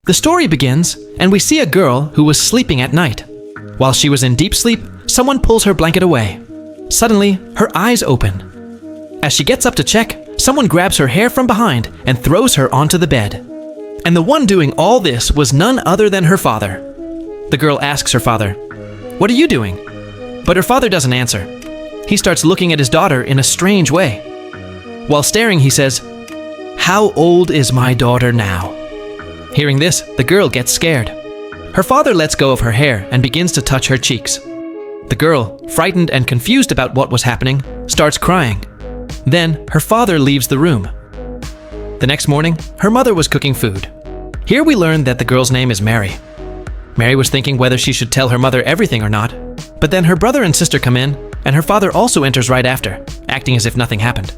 The story begins, and we see a girl who was sleeping at night. While she was in deep sleep, someone pulls her blanket away. Suddenly, her eyes open. As she gets up to check, someone grabs her hair from behind and throws her onto the bed. And the one doing all this was none other than her father. The girl asks her father, "What are you doing?" But her father doesn't answer. He starts looking at his daughter in a strange way. While staring, he says, "How old is my daughter now?" Hearing this, the girl gets scared. Her father lets go of her hair and begins to touch her cheeks. The girl, frightened and confused about what was happening, starts crying. Then, her father leaves the room. The next morning, her mother was cooking food. Here we learn that the girl's name is Mary. Mary was thinking whether she should tell her mother everything or not, but then her brother and sister come in, and her father also enters right after, acting as if nothing happened.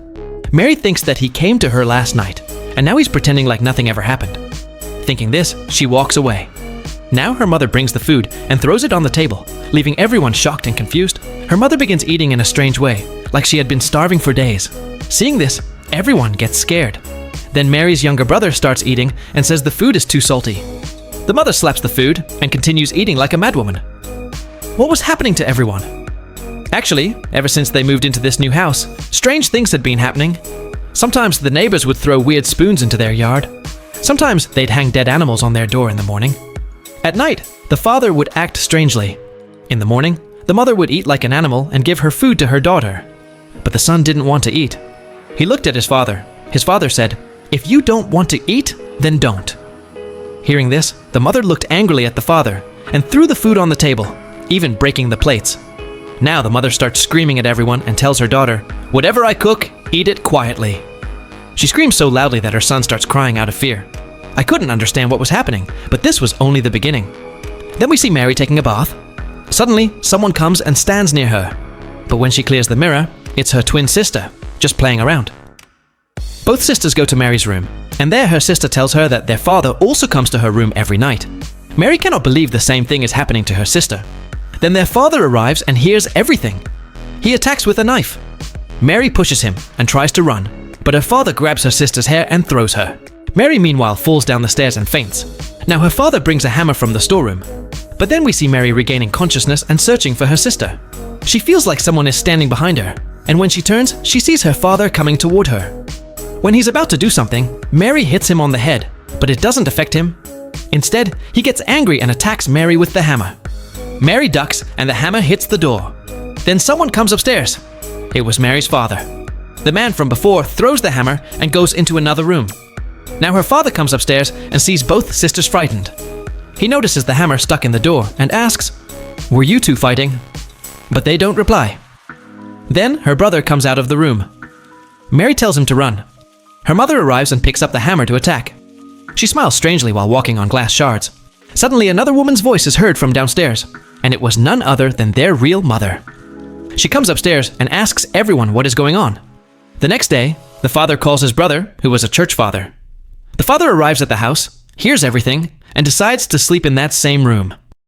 Mary thinks that he came to her last night, and now he's pretending like nothing ever happened. Thinking this, she walks away. Now her mother brings the food and throws it on the table, leaving everyone shocked and confused. Her mother begins eating in a strange way, like she had been starving for days. Seeing this, everyone gets scared. Then Mary's younger brother starts eating and says the food is too salty. The mother slaps the food and continues eating like a madwoman. What was happening to everyone? Actually, ever since they moved into this new house, strange things had been happening. Sometimes the neighbors would throw weird spoons into their yard. Sometimes they'd hang dead animals on their door in the morning. At night, the father would act strangely. In the morning, the mother would eat like an animal and give her food to her daughter. But the son didn't want to eat. He looked at his father. His father said, "If you don't want to eat, then don't." Hearing this, the mother looked angrily at the father and threw the food on the table, even breaking the plates. Now the mother starts screaming at everyone and tells her daughter, "Whatever I cook, eat it quietly." She screams so loudly that her son starts crying out of fear. I couldn't understand what was happening, but this was only the beginning. Then we see Mary taking a bath. Suddenly, someone comes and stands near her. But when she clears the mirror, it's her twin sister, just playing around. Both sisters go to Mary's room, and there her sister tells her that their father also comes to her room every night. Mary cannot believe the same thing is happening to her sister. Then their father arrives and hears everything. He attacks with a knife. Mary pushes him and tries to run, but her father grabs her sister's hair and throws her. Mary meanwhile falls down the stairs and faints. Now her father brings a hammer from the storeroom. But then we see Mary regaining consciousness and searching for her sister. She feels like someone is standing behind her, and when she turns, she sees her father coming toward her. When he's about to do something, Mary hits him on the head, but it doesn't affect him. Instead, he gets angry and attacks Mary with the hammer. Mary ducks and the hammer hits the door. Then someone comes upstairs. It was Mary's father. The man from before throws the hammer and goes into another room. Now her father comes upstairs and sees both sisters frightened. He notices the hammer stuck in the door and asks, "Were you two fighting?" But they don't reply. Then her brother comes out of the room. Mary tells him to run. Her mother arrives and picks up the hammer to attack. She smiles strangely while walking on glass shards. Suddenly another woman's voice is heard from downstairs, and it was none other than their real mother. She comes upstairs and asks everyone what is going on. The next day, the father calls his brother, who was a church father. The father arrives at the house, hears everything, and decides to sleep in that same room.